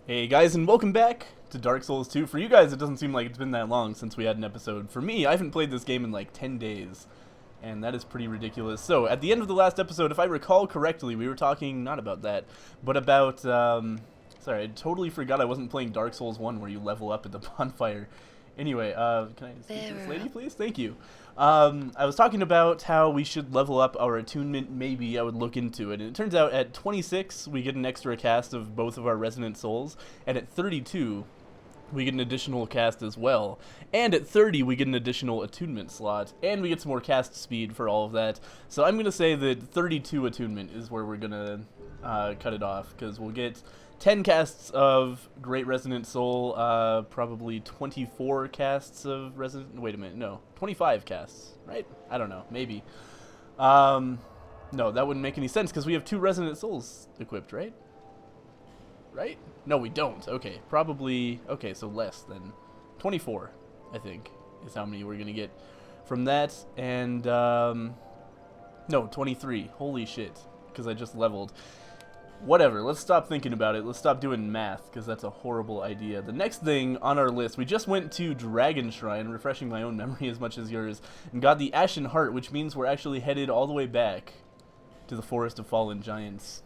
Hey guys, and welcome back to Dark Souls 2. For you guys, it doesn't seem like it's been that long since we had an episode. For me, I haven't played this game in like 10 days, and that is pretty ridiculous. So, at the end of the last episode, if I recall correctly, we were talking not about that, but about, sorry, I totally forgot I wasn't playing Dark Souls 1 where you level up at the bonfire. Anyway, can I speak to this lady, please? Thank you. I was talking about how we should level up our attunement. Maybe I would look into it. And it turns out at 26, we get an extra cast of both of our Resonant Souls. And at 32, we get an additional cast as well. And at 30, we get an additional attunement slot. And we get some more cast speed for all of that. So I'm going to say that 32 attunement is where we're going to cut it off. Because we'll get 10 casts of Great Resonant Soul, probably 24 casts of Resonant... Wait a minute, no. 25 casts, right? I don't know, maybe. No, that wouldn't make any sense, because we have 2 Resonant Souls equipped, right? Right? No, we don't. Okay, probably... Okay, so less than 24, I think, is how many we're going to get from that. And, no, 23. Holy shit, because I just leveled. Whatever, let's stop thinking about it. Let's stop doing math, because that's a horrible idea. The next thing on our list, we just went to Dragon Shrine, refreshing my own memory as much as yours, and got the Ashen Heart, which means we're actually headed all the way back to the Forest of Fallen Giants.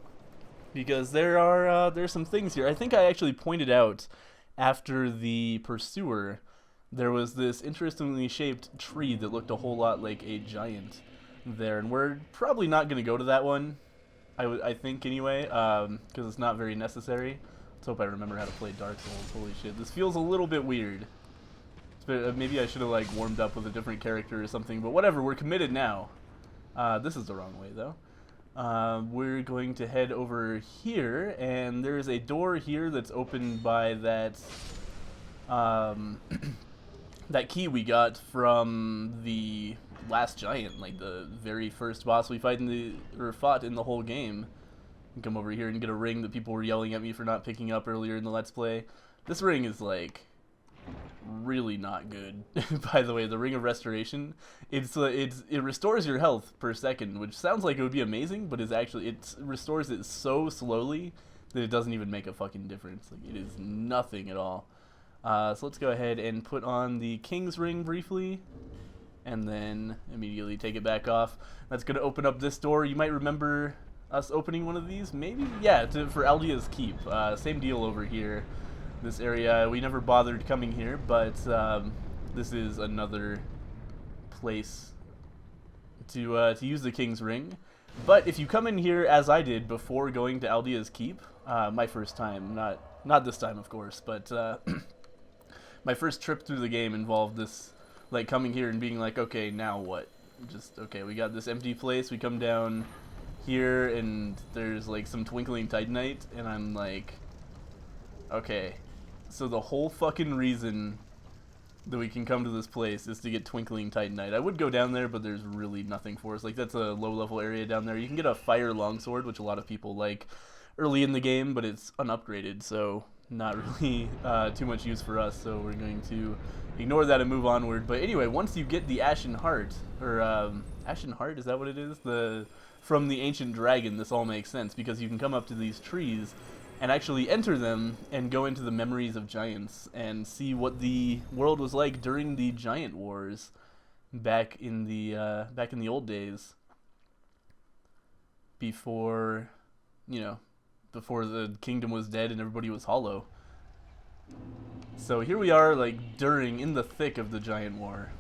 Because there's some things here. I think I actually pointed out after the Pursuer, there was this interestingly shaped tree that looked a whole lot like a giant there, and we're probably not going to go to that one. I think anyway, because it's not very necessary. Let's hope I remember how to play Dark Souls. Holy shit, this feels a little bit weird. Maybe I should have like warmed up with a different character or something, but whatever, we're committed now. This is the wrong way though. We're going to head over here, and there's a door here that's opened by that that key we got from the last giant, like the very first boss we fought in the whole game. And come over here and get a ring that people were yelling at me for not picking up earlier in the Let's Play. This ring is like really not good. By the way, the Ring of Restoration, it restores your health per second, which sounds like it would be amazing, but it restores it so slowly that it doesn't even make a fucking difference. Like, it is nothing at all. So let's go ahead and put on the King's Ring briefly, and then immediately take it back off. That's going to open up this door. You might remember us opening one of these, maybe? Yeah, for Aldia's Keep. Same deal over here. This area, we never bothered coming here, but this is another place to use the King's Ring. But if you come in here, as I did, before going to Aldia's Keep, my first time, not this time, of course, but my first trip through the game involved this, like, coming here and being like, okay, now what? Just, okay, we got this empty place, we come down here, and there's, like, some twinkling titanite, and I'm like, okay, so the whole fucking reason that we can come to this place is to get twinkling titanite. I would go down there, but there's really nothing for us. Like, that's a low-level area down there. You can get a fire longsword, which a lot of people like early in the game, but it's unupgraded, so not really too much use for us, so we're going to ignore that and move onward. But anyway, once you get the Ashen Heart, or Ashen Heart, is that what it is? From the Ancient Dragon, this all makes sense, because you can come up to these trees and actually enter them and go into the Memories of Giants and see what the world was like during the Giant Wars back in the old days, before, you know, before the kingdom was dead and everybody was hollow. So here we are, like, in the thick of the Giant War.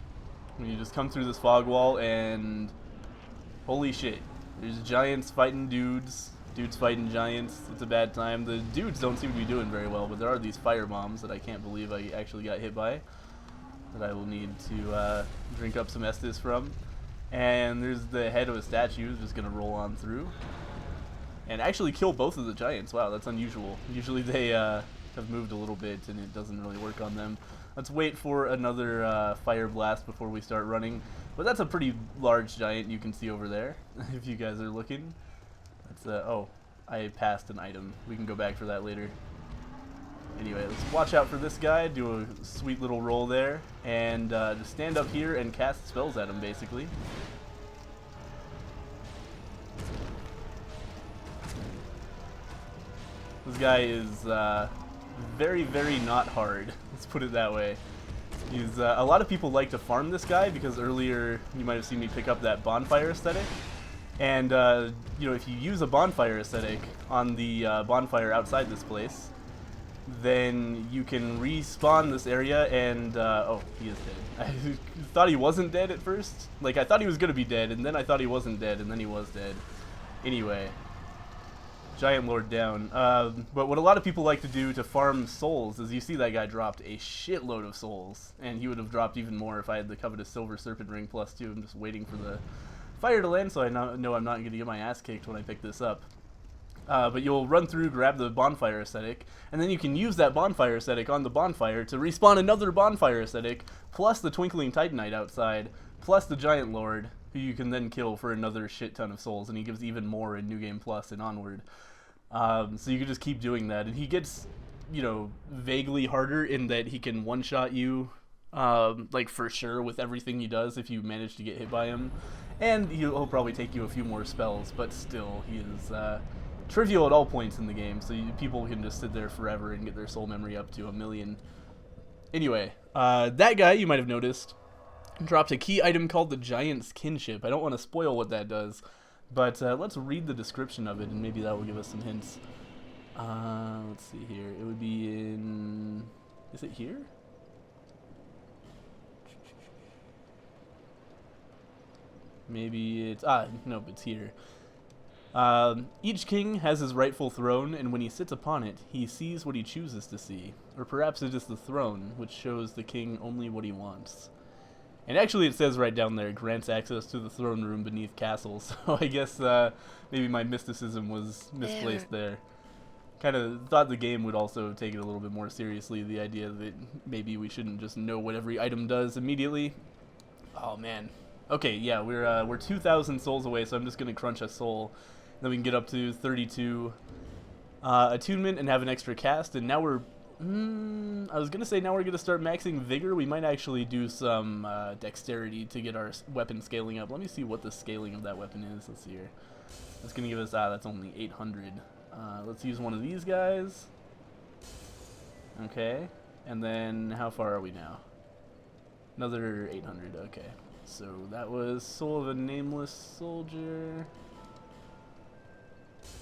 When you just come through this fog wall and holy shit, there's giants fighting dudes fighting giants. It's a bad time. The dudes don't seem to be doing very well, but there are these fire bombs that I can't believe I actually got hit by, that I will need to drink up some Estus from. And there's the head of a statue just gonna roll on through and actually kill both of the giants. Wow, that's unusual. Usually they have moved a little bit and it doesn't really work on them. Let's wait for another fire blast before we start running. But that's a pretty large giant you can see over there, if you guys are looking. That's oh, I passed an item. We can go back for that later. Anyway, let's watch out for this guy, do a sweet little roll there, and just stand up here and cast spells at him, basically. This guy is very, very not hard. Let's put it that way. He's, a lot of people like to farm this guy because earlier you might have seen me pick up that bonfire aesthetic. And, you know, if you use a bonfire aesthetic on the bonfire outside this place, then you can respawn this area and, oh, he is dead. I thought he wasn't dead at first. Like, I thought he was going to be dead, and then I thought he wasn't dead, and then he was dead. Anyway. Giant Lord down. But what a lot of people like to do to farm souls is you see that guy dropped a shitload of souls, and he would have dropped even more if I had the covetous Silver Serpent Ring +2. I'm just waiting for the fire to land so I know I'm not going to get my ass kicked when I pick this up. But you'll run through, grab the bonfire aesthetic, and then you can use that bonfire aesthetic on the bonfire to respawn another bonfire aesthetic, plus the Twinkling Titanite outside, plus the Giant Lord, who you can then kill for another shit ton of souls, and he gives even more in New Game Plus and onward. So you can just keep doing that, and he gets, you know, vaguely harder in that he can one-shot you, like for sure with everything he does if you manage to get hit by him, and he'll probably take you a few more spells, but still, he is, trivial at all points in the game, so people can just sit there forever and get their soul memory up to 1,000,000. Anyway, that guy, you might have noticed, dropped a key item called the Giant's Kinship. I don't want to spoil what that does, but let's read the description of it, and maybe that will give us some hints. Let's see here. It would be in... Is it here? Maybe it's... nope, it's here. Each king has his rightful throne, and when he sits upon it, he sees what he chooses to see. Or perhaps it is the throne, which shows the king only what he wants. And actually it says right down there, grants access to the throne room beneath castles. So I guess maybe my mysticism was misplaced there. Kind of thought the game would also take it a little bit more seriously, the idea that maybe we shouldn't just know what every item does immediately. Oh man. Okay, yeah, we're 2,000 souls away, so I'm just going to crunch a soul. Then we can get up to 32 attunement and have an extra cast, and now we're... I was going to say now we're going to start maxing Vigor. We might actually do some Dexterity to get our weapon scaling up. Let me see what the scaling of that weapon is. Let's see here. That's going to give us... that's only 800. Let's use one of these guys. Okay. And then how far are we now? Another 800. Okay. So that was Soul of a Nameless Soldier.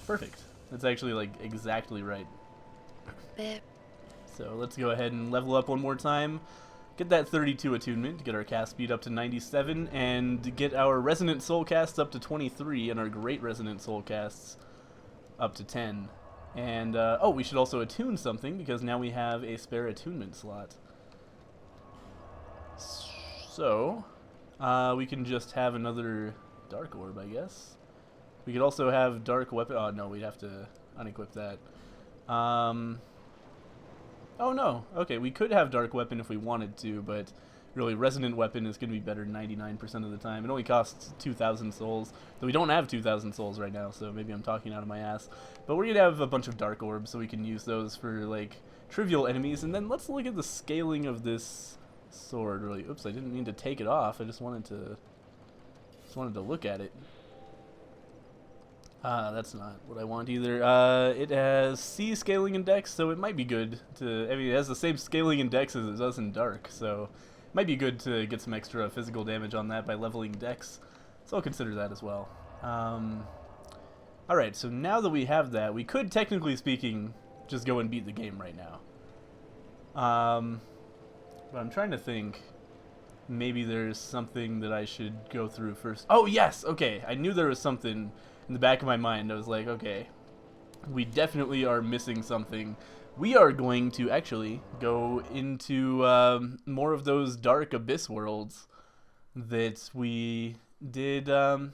Perfect. That's actually like exactly right. So let's go ahead and level up one more time. Get that 32 attunement, get our cast speed up to 97, and get our Resonant Soul casts up to 23, and our Great Resonant Soul casts up to 10. And, oh, we should also attune something, because now we have a spare attunement slot. So... we can just have another Dark Orb, I guess. We could also have Dark Weapon. Oh, no, we'd have to unequip that. Oh, no. Okay, we could have Dark Weapon if we wanted to, but really, Resonant Weapon is going to be better 99% of the time. It only costs 2,000 souls, though we don't have 2,000 souls right now, so maybe I'm talking out of my ass. But we're going to have a bunch of Dark Orbs, so we can use those for, like, trivial enemies. And then let's look at the scaling of this... sword. Really, oops, I didn't mean to take it off. I just wanted to look at it. That's not what I want either. It has C scaling index, so it might be good to... I mean, it has the same scaling index as it does in Dark, so it might be good to get some extra physical damage on that by leveling Dex. So I'll consider that as well. Alright, so now that we have that, we could, technically speaking, just go and beat the game right now. But I'm trying to think. Maybe there's something that I should go through first. Oh, yes! Okay, I knew there was something in the back of my mind. I was like, okay, we definitely are missing something. We are going to actually go into more of those dark abyss worlds that we did, you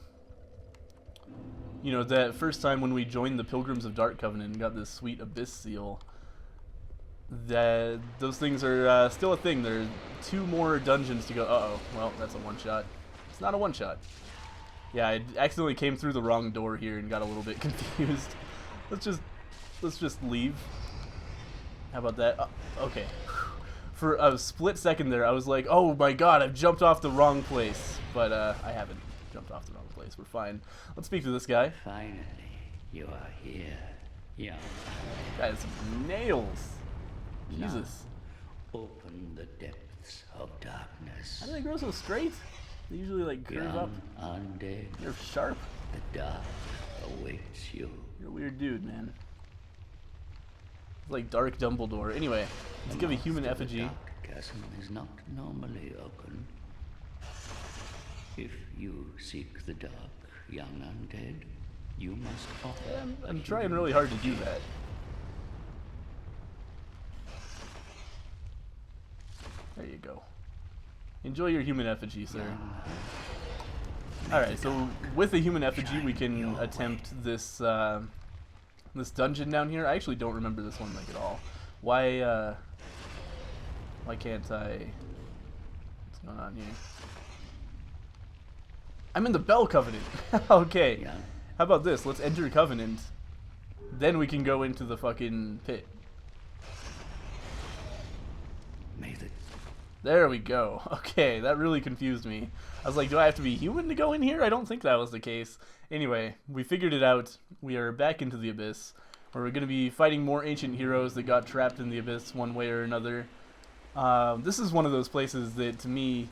know, that first time when we joined the Pilgrims of Dark Covenant and got this sweet abyss seal. Those things are still a thing. There are 2 more dungeons to go. Uh-oh. Well, that's a one-shot. It's not a one-shot. Yeah, I accidentally came through the wrong door here and got a little bit confused. Let's just leave. How about that? Okay. For a split second there, I was like, oh my god, I've jumped off the wrong place. But I haven't jumped off the wrong place. We're fine. Let's speak to this guy. Finally, you are here, young. Guy has some nails. Jesus. Now, open the depths of darkness. How do they grow so straight? They usually like curve up. Undead. They're sharp. The dark awaits you. You're a weird dude, man. It's like Dark Dumbledore. Anyway, let's give a human effigy. The dark chasm is not normally open. If you seek the dark, young undead, you must offer. I'm trying really hard to do that. There you go. Enjoy your human effigy, sir. Alright, so with the human effigy, we can attempt this this dungeon down here. I actually don't remember this one like at all. Why can't I? What's going on here? I'm in the Bell Covenant. Okay. How about this? Let's enter Covenant. Then we can go into the fucking pit. There we go. Okay, that really confused me. I was like, do I have to be human to go in here? I don't think that was the case. Anyway, we figured it out. We are back into the Abyss, where we're going to be fighting more ancient heroes that got trapped in the Abyss one way or another. This is one of those places that, to me,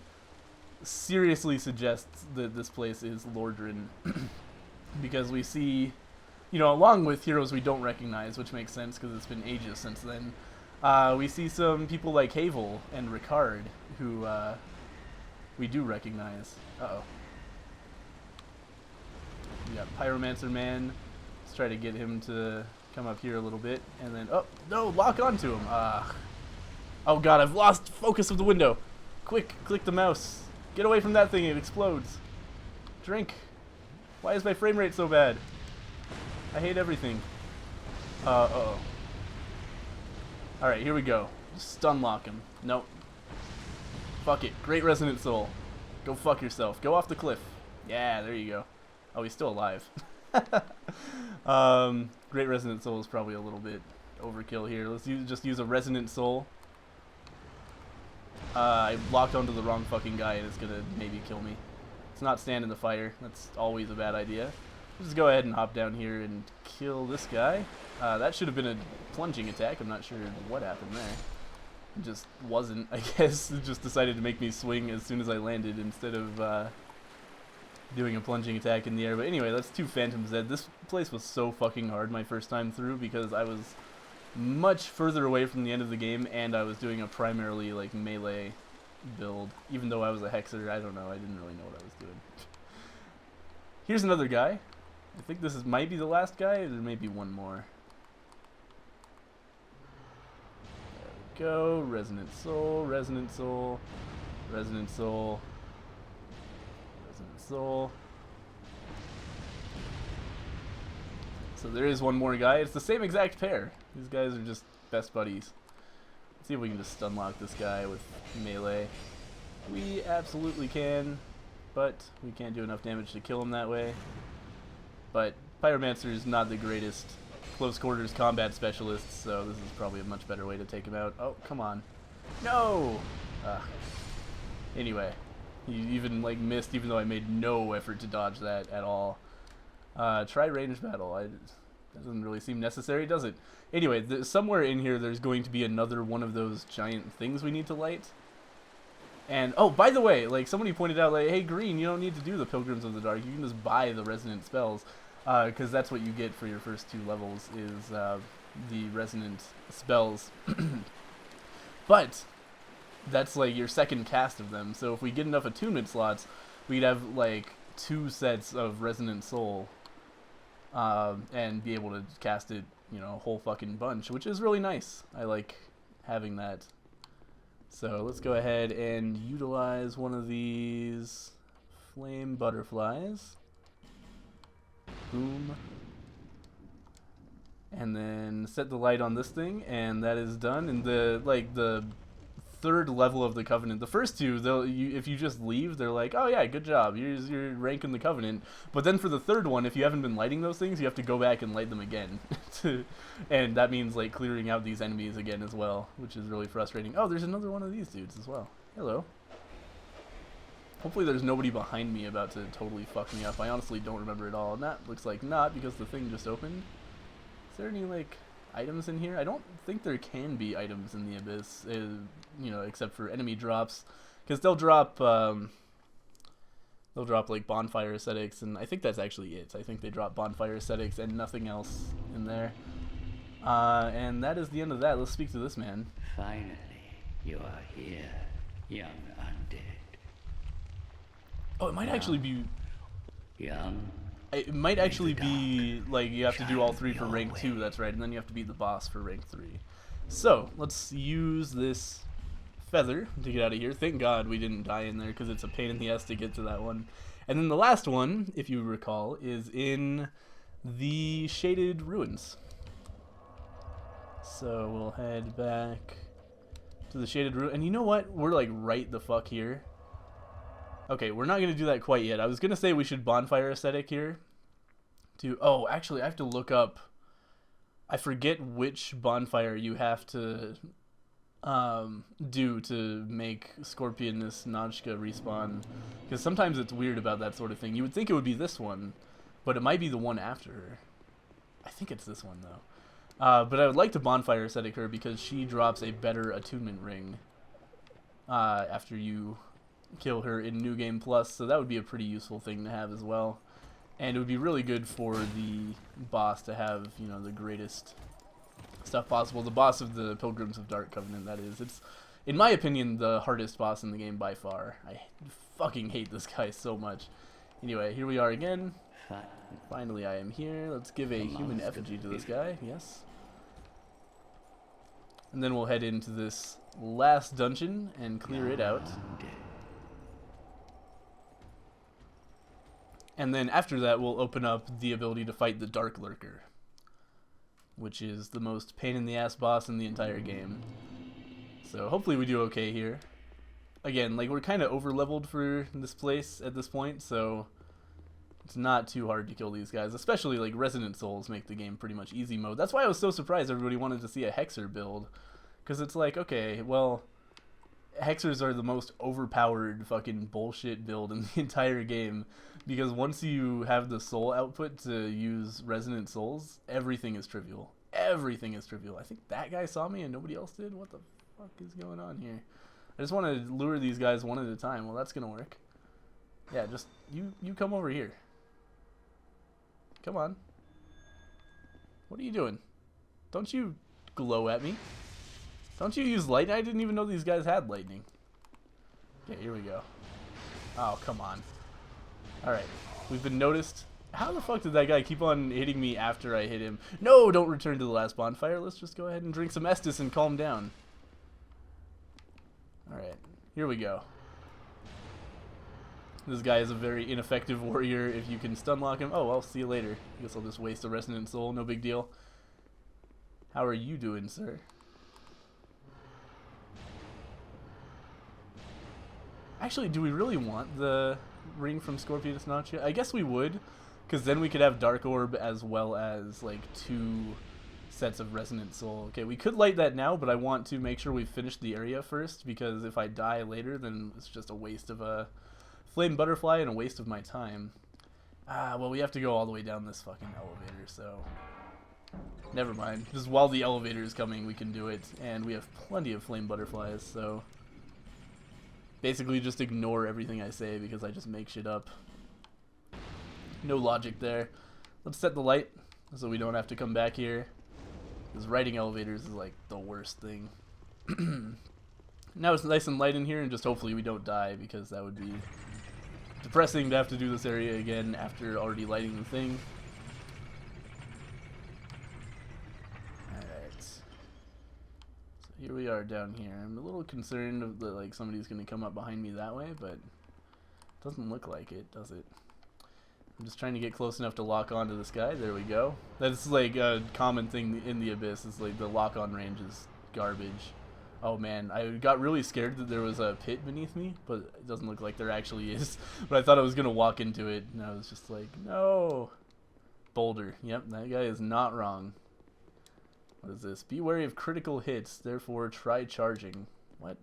seriously suggests that this place is Lordran. Because we see, you know, along with heroes we don't recognize, which makes sense because it's been ages since then, we see some people like Havel and Ricard, who we do recognize. Uh-oh. We got Pyromancer Man. Let's try to get him to come up here a little bit. And then, oh, no, lock onto him. Oh god, I've lost focus of the window. Quick, click the mouse. Get away from that thing, it explodes. Drink. Why is my frame rate so bad? I hate everything. Uh-oh. Alright, here we go. Stun lock him. Nope. Fuck it. Great Resonant Soul. Go fuck yourself. Go off the cliff. Yeah, there you go. Oh, he's still alive. Great Resonant Soul is probably a little bit overkill here. Let's just use a Resonant Soul. I locked onto the wrong fucking guy and it's gonna maybe kill me. Let's not stand in the fire. That's always a bad idea. Just go ahead and hop down here and kill this guy. That should have been a plunging attack. I'm not sure what happened there. It just wasn't, I guess. It just decided to make me swing as soon as I landed instead of doing a plunging attack in the air. But anyway, that's 2 Phantom Zed. This place was so fucking hard my first time through because I was much further away from the end of the game and I was doing a primarily like melee build. Even though I was a Hexer, I don't know. I didn't really know what I was doing. Here's another guy. I think this might be the last guy, or there may be one more. There we go. Resonant Soul, Resonant Soul, Resonant Soul, Resonant Soul. So there is one more guy. It's the same exact pair. These guys are just best buddies. Let's see if we can just stun lock this guy with melee. We absolutely can, but we can't do enough damage to kill him that way. But Pyromancer is not the greatest close quarters combat specialist, so this is probably a much better way to take him out. Oh, come on. No! Anyway, he even like missed even though I made no effort to dodge that at all. Try range battle. That doesn't really seem necessary, does it? Anyway, somewhere in here there's going to be another one of those giant things we need to light. And, oh, by the way, like, somebody pointed out, like, hey, Green, you don't need to do the Pilgrims of the Dark. You can just buy the Resonant spells, because that's what you get for your first 2 levels, is the Resonant spells. But that's, like, your second cast of them. So if we get enough attunement slots, we'd have, like, 2 sets of Resonant Soul, and be able to cast it, you know, a whole fucking bunch, which is really nice. I like having that. So let's go ahead and utilize one of these flame butterflies. Boom. And then set the light on this thing, and that is done. And the 3rd level of the Covenant, the first 2, if you just leave, they're like, oh yeah, good job, here's your rank in the Covenant. But then for the 3rd one, if you haven't been lighting those things, you have to go back and light them again. And that means like clearing out these enemies again as well, which is really frustrating. Oh, there's another one of these dudes as well. Hello. Hopefully there's nobody behind me about to totally fuck me up. I honestly don't remember at all. And that looks like not, because the thing just opened. Is there any like items in here. I don't think there can be items in the Abyss, you know, except for enemy drops, because they'll drop like bonfire aesthetics, and I think that's actually it. I think they drop bonfire aesthetics and nothing else in there. And that is the end of that. Let's speak to this man. Finally, you are here, young undead. Oh, it might actually be. Young. It might actually be like you have to do all 3 for rank 2. That's right, and then you have to beat the boss for rank 3. So let's use this feather to get out of here. Thank God we didn't die in there, because it's a pain in the ass to get to that one. And then the last one, if you recall, is in the Shaded Ruins. So we'll head back to the Shaded Ruins. And you know what? We're like right the fuck here. Okay, we're not going to do that quite yet. I was going to say we should bonfire aesthetic here. Oh, actually, I have to look up. I forget which bonfire you have to do to make Scorpioness Notchka respawn. Because sometimes it's weird about that sort of thing. You would think it would be this one, but it might be the one after her. I think it's this one, though. But I would like to bonfire aesthetic her because she drops a better attunement ring after you kill her in New Game Plus, so that would be a pretty useful thing to have as well. And it would be really good for the boss to have, you know, the greatest stuff possible. The boss of the Pilgrims of Dark Covenant, that is. It's, in my opinion, the hardest boss in the game by far. I fucking hate this guy so much. Anyway, here we are again. Finally, I am here. Let's give a human effigy to this guy. Yes. And then we'll head into this last dungeon and clear it out. And then after that, we'll open up the ability to fight the Darklurker, which is the most pain-in-the-ass boss in the entire game. So hopefully we do okay here. Again, like, we're kind of over-leveled for this place at this point, so it's not too hard to kill these guys. Especially, like, Resonant Souls make the game pretty much easy mode. That's why I was so surprised everybody wanted to see a Hexer build. Because it's like, okay, well, Hexers are the most overpowered fucking bullshit build in the entire game. Because once you have the soul output to use Resonant Souls, everything is trivial. Everything is trivial. I think that guy saw me and nobody else did? What the fuck is going on here? I just want to lure these guys one at a time. Well, that's going to work. Yeah, just, you come over here. Come on. What are you doing? Don't you glow at me. Don't you use lightning? I didn't even know these guys had lightning. Okay, here we go. Oh, come on. Alright, we've been noticed. How the fuck did that guy keep on hitting me after I hit him? No, don't return to the last bonfire. Let's just go ahead and drink some Estus and calm down. Alright, here we go. This guy is a very ineffective warrior. If you can stun lock him... Oh, I'll see you later. I guess I'll just waste a Resonant Soul. No big deal. How are you doing, sir? Actually, do we really want the ring from Scorpioness Notchka? I guess we would, because then we could have Dark Orb as well as, like, 2 sets of Resonant Soul. Okay, we could light that now, but I want to make sure we finish the area first, because if I die later, then it's just a waste of a Flame Butterfly and a waste of my time. Ah, well, we have to go all the way down this fucking elevator, so... Never mind. Just while the elevator is coming, we can do it, and we have plenty of Flame Butterflies, so... Basically just ignore everything I say because I just make shit up. No logic there. Let's set the light so we don't have to come back here. Because riding elevators is like the worst thing. Now it's nice and light in here and just hopefully we don't die because that would be depressing to have to do this area again after already lighting the thing. Here we are down here. I'm a little concerned of that, like, somebody's going to come up behind me that way, but it doesn't look like it, does it? I'm just trying to get close enough to lock onto this guy. There we go. That's like a common thing in the Abyss. Is like the lock-on range is garbage. Oh man, I got really scared that there was a pit beneath me, but it doesn't look like there actually is. But I thought I was going to walk into it, and I was just like, no. Boulder. Yep, that guy is not wrong. What is this? Be wary of critical hits, therefore try charging. What?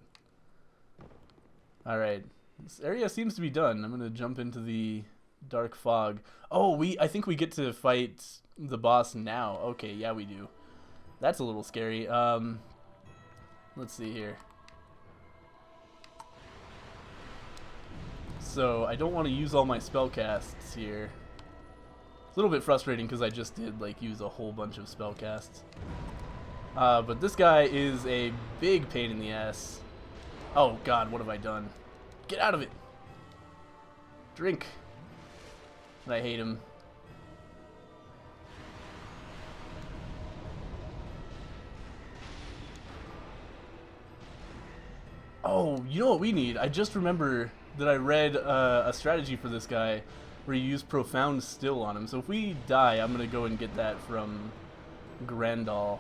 Alright. This area seems to be done. I'm gonna jump into the dark fog. Oh, I think we get to fight the boss now. Okay, yeah we do. That's a little scary. Let's see here. So I don't want to use all my spell casts here. It's a little bit frustrating because I just did like use a whole bunch of spell casts. But this guy is a big pain in the ass. Oh god, what have I done? Get out of it! Drink. And I hate him. Oh, you know what we need? I just remember that I read a strategy for this guy where you use Profound Still on him. So if we die, I'm going to go and get that from Grandal.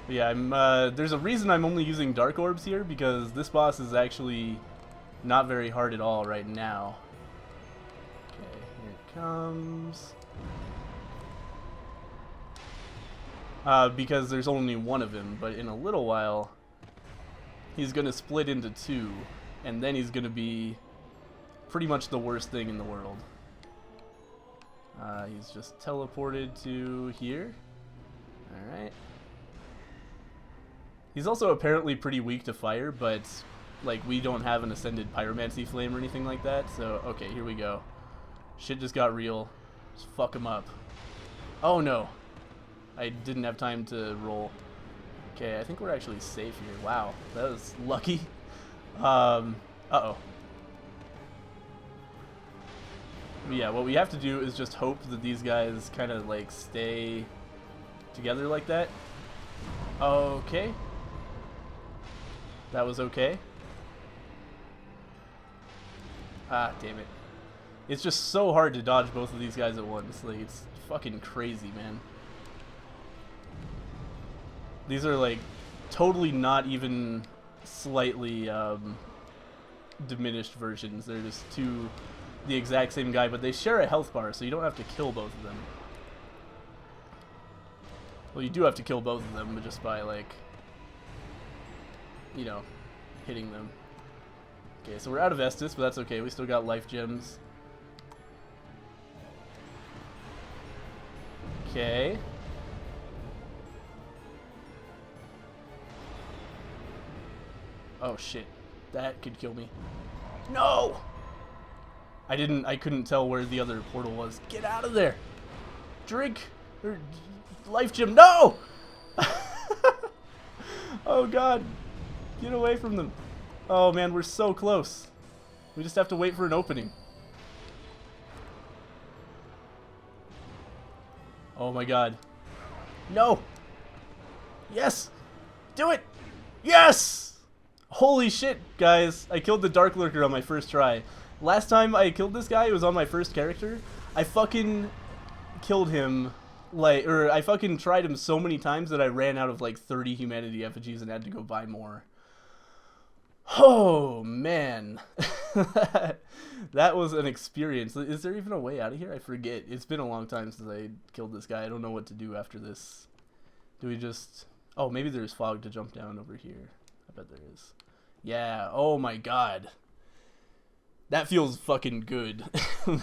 But yeah, there's a reason I'm only using Dark Orbs here, because this boss is actually not very hard at all right now. Okay, here it comes. Because there's only one of him, but in a little while, he's going to split into two, and then he's going to be pretty much the worst thing in the world. He's just teleported to here. Alright. He's also apparently pretty weak to fire, but like we don't have an Ascended Pyromancy Flame or anything like that, so okay, here we go. Shit just got real. Just fuck him up. Oh no. I didn't have time to roll. Okay, I think we're actually safe here. Wow, that was lucky. Uh-oh. Yeah, what we have to do is just hope that these guys kind of like stay together like that. Okay. That was okay. Ah, damn it. It's just so hard to dodge both of these guys at once. Like, it's fucking crazy, man. These are like totally not even slightly diminished versions. They're just the exact same guy, but they share a health bar, so you don't have to kill both of them. Well, you do have to kill both of them, but just by like, you know, hitting them. Okay, so we're out of Estus, but that's okay. We still got life gems. Okay. Oh shit, that could kill me. No! I couldn't tell where the other portal was. Get out of there! Drink! Or life gem, no! Oh god. Get away from them. Oh man, we're so close. We just have to wait for an opening. Oh my god. No! Yes! Do it! Yes! Holy shit, guys. I killed the Darklurker on my first try. Last time I killed this guy, it was on my first character. I fucking killed him, like, or I fucking tried him so many times that I ran out of like 30 humanity effigies and had to go buy more. Oh, man. That was an experience. Is there even a way out of here? I forget. It's been a long time since I killed this guy. I don't know what to do after this. Do we just... Oh, maybe there's fog to jump down over here. I bet there is. Yeah, oh my god. That feels fucking good.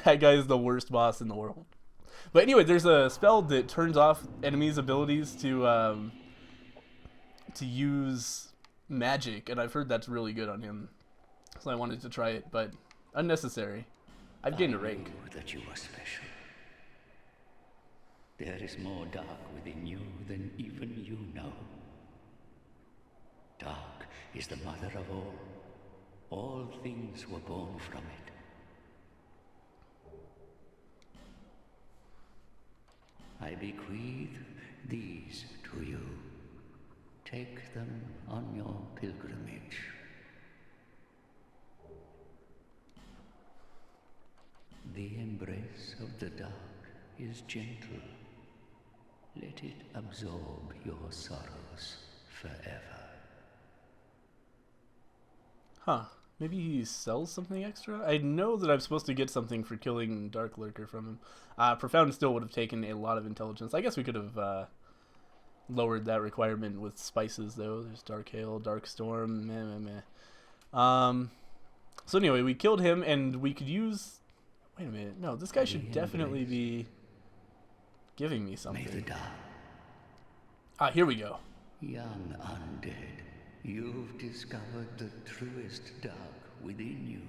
That guy is the worst boss in the world. But anyway, there's a spell that turns off enemies' abilities to use magic, and I've heard that's really good on him. So I wanted to try it, but unnecessary. I've gained a rank. I knew that you were special. There is more dark within you than even you know. Dark is the mother of all. All things were born from it. I bequeath these to you. Take them on your pilgrimage. The embrace of the dark is gentle. Let it absorb your sorrows forever. Huh. Maybe he sells something extra? I know that I'm supposed to get something for killing Darklurker from him. Profound still would have taken a lot of intelligence. I guess we could have lowered that requirement with spices, though. There's Dark Hail, Dark Storm, meh. So anyway, we killed him, and we could use... Wait a minute. No, this guy should definitely be giving me May the something. dark, Ah, here we go. young undead, you've discovered the truest dark within you.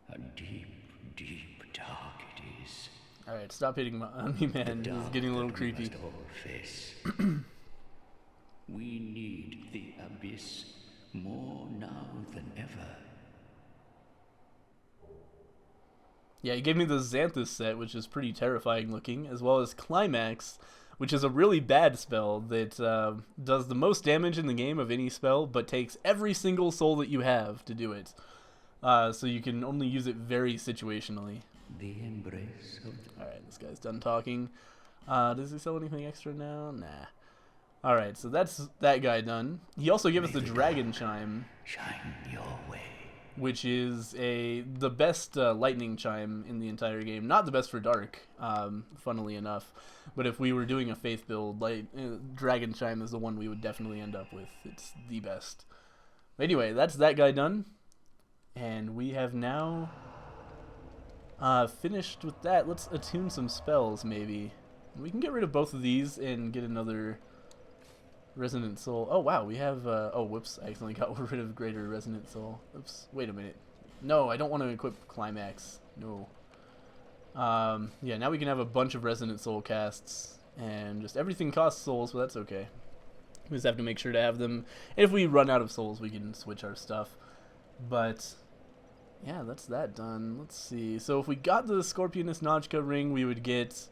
A deep, deep dark it is. Alright, stop hitting on me, man. This is getting a little creepy. We must all face. We need the abyss more now than ever. Yeah, he gave me the Xanthus set, which is pretty terrifying looking, as well as Climax, which is a really bad spell that does the most damage in the game of any spell, but takes every single soul that you have to do it. So you can only use it very situationally. The embrace of the Alright, this guy's done talking. Does he sell anything extra now? Nah. Alright, so that's that guy done. He also gave us the Dragon Chime, shine your way. which is the best lightning chime in the entire game. Not the best for dark, funnily enough. But if we were doing a faith build, Dragon Chime is the one we would definitely end up with. It's the best. Anyway, that's that guy done. And we have now finished with that. Let's attune some spells, maybe. We can get rid of both of these and get another Resonant Soul. Oh, wow, we have... oh, whoops, I accidentally got rid of Greater Resonant Soul. Oops, wait a minute. No, I don't want to equip Climax. No. Yeah, now we can have a bunch of Resonant Soul casts. And just everything costs souls, but that's okay. We just have to make sure to have them. And if we run out of souls, we can switch our stuff. But... yeah, that's that done. Let's see. So if we got the Scorpionus Notchka ring, we would get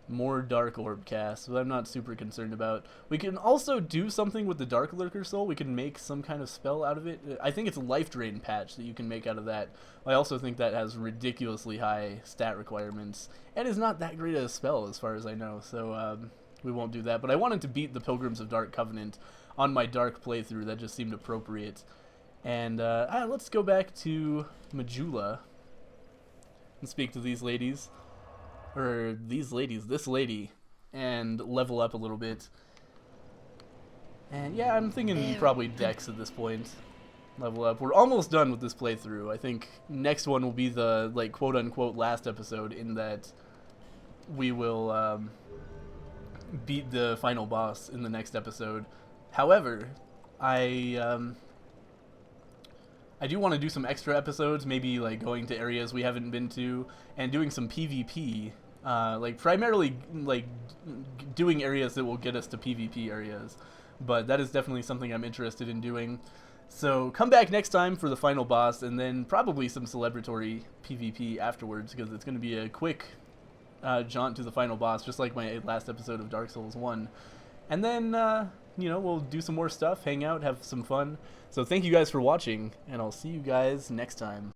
more Dark Orb casts, but I'm not super concerned about. We can also do something with the Darklurker soul. We can make some kind of spell out of it. I think it's a life drain patch that you can make out of that. I also think that has ridiculously high stat requirements and is not that great a spell as far as I know, so we won't do that. But I wanted to beat the Pilgrims of Dark Covenant on my Dark playthrough. That just seemed appropriate. And let's go back to Majula and speak to these ladies. Or these ladies, this lady, and level up a little bit. And yeah, I'm thinking probably Dex at this point. Level up. We're almost done with this playthrough. I think next one will be the, like, quote-unquote last episode, in that we will beat the final boss in the next episode. However, I do want to do some extra episodes, maybe like going to areas we haven't been to and doing some PvP, like primarily like doing areas that will get us to PvP areas, but that is definitely something I'm interested in doing. So come back next time for the final boss, and then probably some celebratory PvP afterwards, because it's going to be a quick jaunt to the final boss, just like my last episode of Dark Souls 1. And then, you know, we'll do some more stuff, hang out, have some fun. So thank you guys for watching, and I'll see you guys next time.